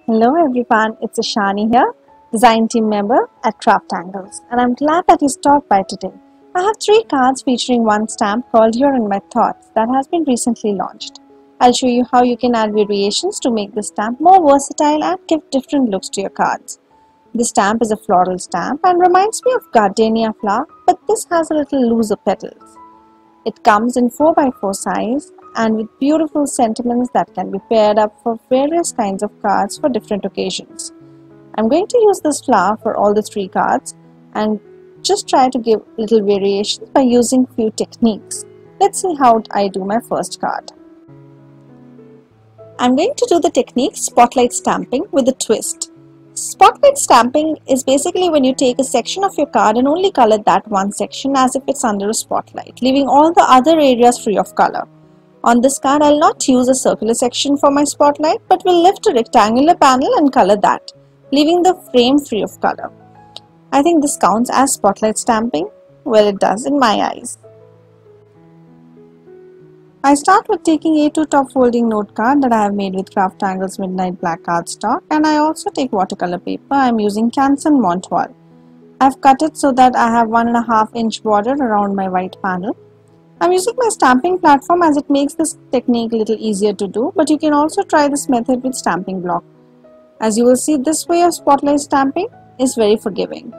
Hello everyone, it's Ishani here, design team member at Craft Angles, and I'm glad that you stopped by today. I have 3 cards featuring one stamp called You're in My Thoughts that has been recently launched. I'll show you how you can add variations to make the stamp more versatile and give different looks to your cards. This stamp is a floral stamp and reminds me of gardenia flower, but this has a little looser petals. It comes in 4x4 size and with beautiful sentiments that can be paired up for various kinds of cards for different occasions. I'm going to use this flower for all the 3 cards and just try to give little variations by using few techniques. Let's see how I do my first card. I'm going to do the technique spotlight stamping with a twist. Spotlight stamping is basically when you take a section of your card and only color that one section as if it's under a spotlight, leaving all the other areas free of color. On this card, I'll not use a circular section for my spotlight, but will lift a rectangular panel and color that, leaving the frame free of color. I think this counts as spotlight stamping. Well, it does in my eyes. I start with taking A2 top folding note card that I have made with Craft Angles Midnight Black cardstock, and I also take watercolor paper. I am using Canson Montoile. I have cut it so that I have 1.5 inch border around my white panel. I am using my stamping platform as it makes this technique a little easier to do, but you can also try this method with stamping block. As you will see, this way of spotlight stamping is very forgiving.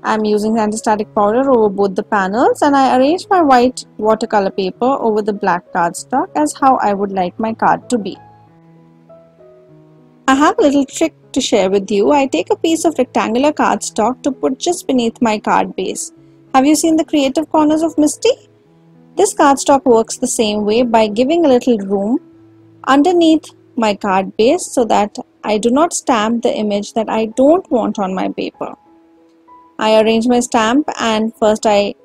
I am using anti-static powder over both the panels, and I arrange my white watercolor paper over the black cardstock as how I would like my card to be. I have a little trick to share with you. I take a piece of rectangular cardstock to put just beneath my card base. Have you seen the creative corners of Misty? This cardstock works the same way by giving a little room underneath my card base so that I do not stamp the image that I don't want on my paper. I arrange my stamp, and first I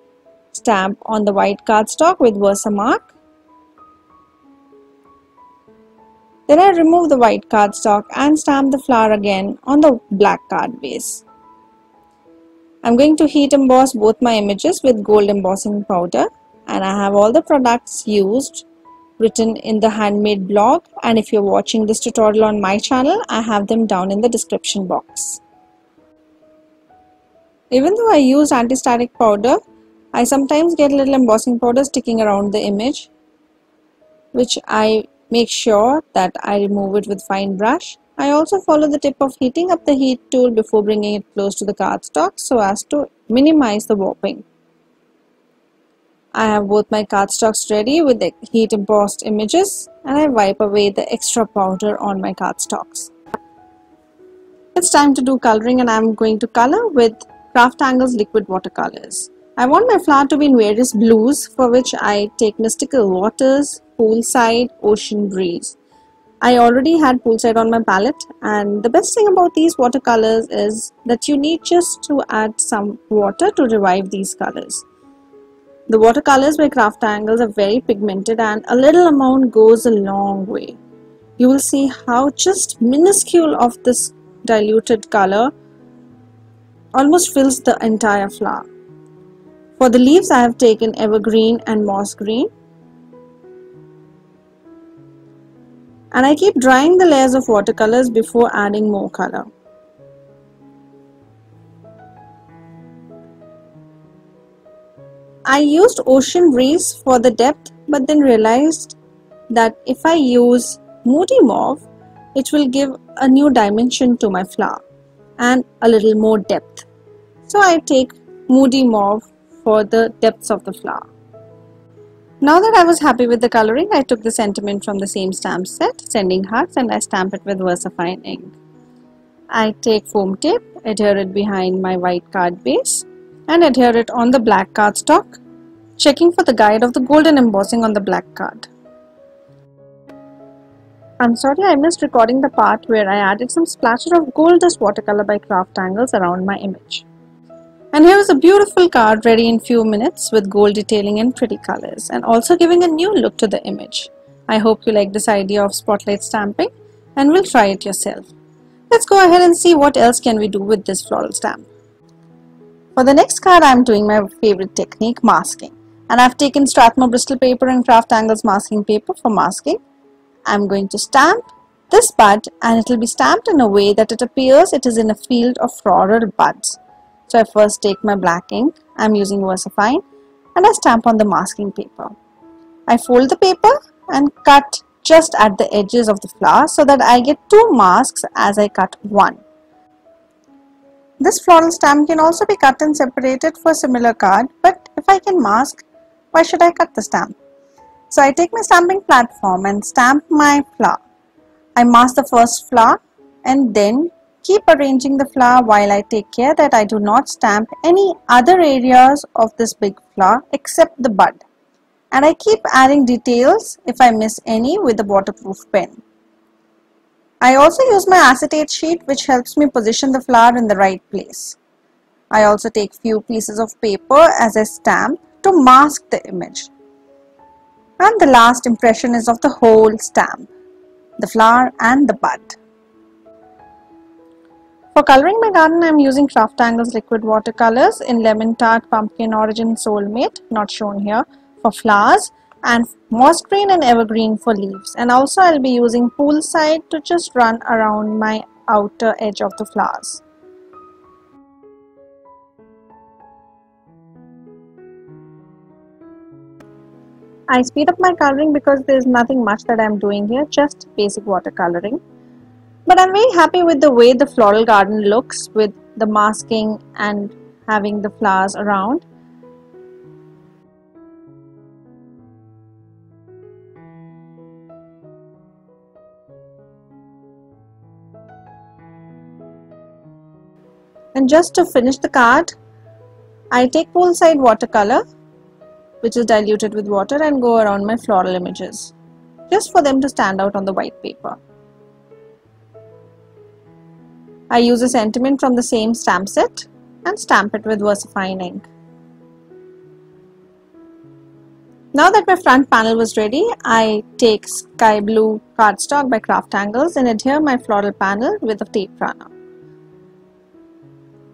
stamp on the white cardstock with Versamark. Then I remove the white cardstock and stamp the flower again on the black card base. I'm going to heat emboss both my images with gold embossing powder, and I have all the products used written in the handmade blog, and if you're watching this tutorial on my channel, I have them down in the description box. Even though I use anti-static powder, I sometimes get a little embossing powder sticking around the image, which I make sure that I remove it with fine brush. I also follow the tip of heating up the heat tool before bringing it close to the cardstock so as to minimize the warping. I have both my cardstocks ready with the heat embossed images, and I wipe away the extra powder on my cardstocks. It's time to do coloring, and I'm going to color with Craft Angles liquid watercolors. I want my flower to be in various blues, for which I take Mystical Waters, Poolside, Ocean Breeze. I already had Poolside on my palette, and the best thing about these watercolors is that you need just to add some water to revive these colors. The watercolors by Craft Angles are very pigmented, and a little amount goes a long way. You will see how just minuscule of this diluted color almost fills the entire flower. For the leaves, I have taken evergreen and moss green, and I keep drying the layers of watercolors before adding more color. I used Ocean Breeze for the depth, but then realized that if I use Moody Mauve, it will give a new dimension to my flower and a little more depth. So I take Moody Mauve for the depths of the flower. Now that I was happy with the coloring, I took the sentiment from the same stamp set, Sending Hearts, and I stamp it with VersaFine ink. I take foam tape, adhere it behind my white card base, and adhere it on the black cardstock, checking for the guide of the golden embossing on the black card. I'm sorry I missed recording the part where I added some splatter of Gold Dust watercolor by Craft Angles around my image. And here is a beautiful card ready in few minutes with gold detailing and pretty colors, and also giving a new look to the image. I hope you like this idea of spotlight stamping and will try it yourself. Let's go ahead and see what else can we do with this floral stamp. For the next card, I am doing my favorite technique, masking. And I have taken Strathmore Bristol paper and Craft Angles masking paper for masking. I am going to stamp, this bud and it will be stamped in a way that it appears it is in a field of floral buds. So I first take my black ink, I'm using VersaFine, and I stamp on the masking paper. I fold the paper and cut just at the edges of the flower so that I get two masks as I cut one. This floral stamp can also be cut and separated for a similar card, but if I can mask, why should I cut the stamp? So I take my stamping platform and stamp my flower. I mask the first flower and then keep arranging the flower while I take care that I do not stamp any other areas of this big flower except the bud. And I keep adding details if I miss any with the waterproof pen. I also use my acetate sheet which helps me position the flower in the right place. I also take few pieces of paper as a stamp to mask the image. And the last impression is of the whole stamp, the flower and the bud. For coloring my garden, I am using Craftangles liquid watercolors in Lemon Tart, Pumpkin Orange and Soulmate, not shown here, for flowers, and Moss Green and Evergreen for leaves. And also I will be using Poolside to just run around my outer edge of the flowers. I speed up my coloring because there is nothing much that I am doing here, just basic watercoloring. But I'm very happy with the way the floral garden looks with the masking and having the flowers around. And just to finish the card, I take Poolside watercolor, which is diluted with water, and go around my floral images, just for them to stand out on the white paper. I use a sentiment from the same stamp set and stamp it with VersaFine ink. Now that my front panel was ready, I take Sky Blue cardstock by Craftangles and adhere my floral panel with a tape runner.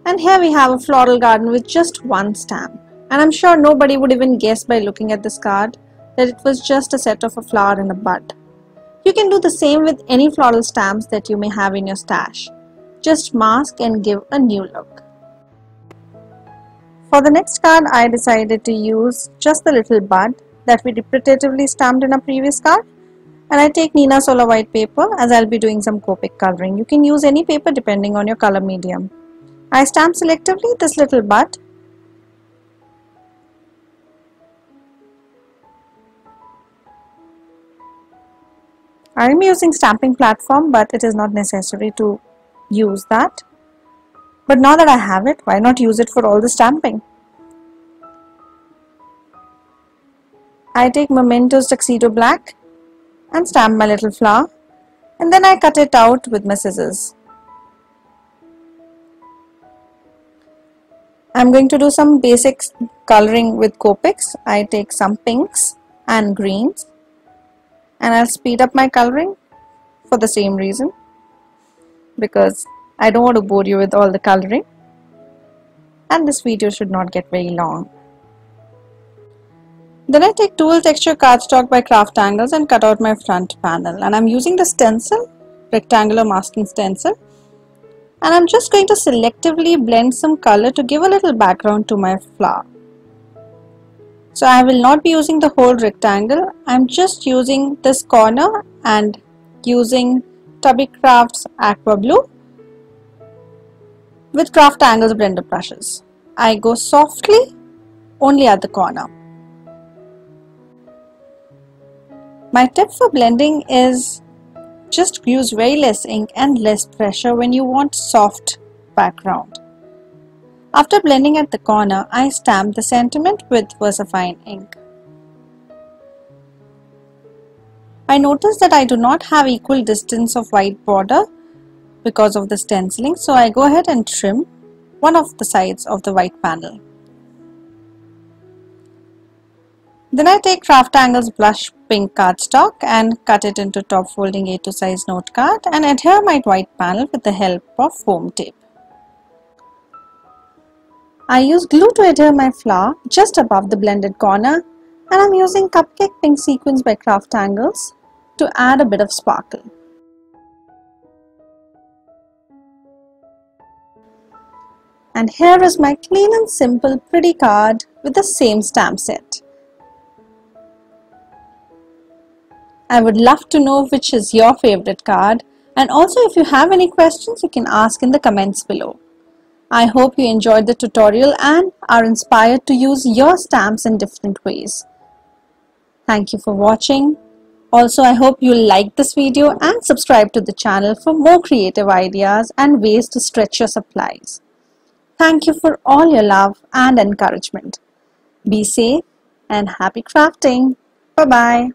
And here we have a floral garden with just one stamp. And I'm sure nobody would even guess by looking at this card that it was just a set of a flower and a bud. You can do the same with any floral stamps that you may have in your stash. Just mask and give a new look. For the next card, I decided to use just the little bud that we repetitively stamped in a previous card. And I take Neenah Solar white paper as I'll be doing some Copic coloring. You can use any paper depending on your color medium. I stamp selectively this little bud. I am using stamping platform, but it is not necessary to use that. But now that I have it, why not use it for all the stamping? I take Memento's Tuxedo Black and stamp my little flower, and then I cut it out with my scissors. I'm going to do some basic coloring with Copics. I take some pinks and greens, and I'll speed up my coloring for the same reason, because I don't want to bore you with all the coloring, and this video should not get very long. Then I take Dual Texture cardstock by Craftangles and cut out my front panel, and I'm using the stencil, rectangular masking stencil, and I'm just going to selectively blend some color to give a little background to my flower. So I will not be using the whole rectangle, I'm just using this corner and using Tubby Crafts Aqua Blue with Craftangles blender brushes. I go softly only at the corner. My tip for blending is just use very less ink and less pressure when you want soft background. After blending at the corner, I stamp the sentiment with VersaFine ink. I notice that I do not have equal distance of white border because of the stenciling, so I go ahead and trim one of the sides of the white panel. Then I take Craftangles Blush Pink cardstock and cut it into top folding A2 size note card and adhere my white panel with the help of foam tape. I use glue to adhere my flower just above the blended corner, and I'm using Cupcake Pink Sequins by Craftangles to add a bit of sparkle. And here is my clean and simple pretty card with the same stamp set. I would love to know which is your favorite card, and also if you have any questions you can ask in the comments below. I hope you enjoyed the tutorial and are inspired to use your stamps in different ways. Thank you for watching. Also, I hope you liked this video and subscribe to the channel for more creative ideas and ways to stretch your supplies. Thank you for all your love and encouragement. Be safe and happy crafting. Bye-bye.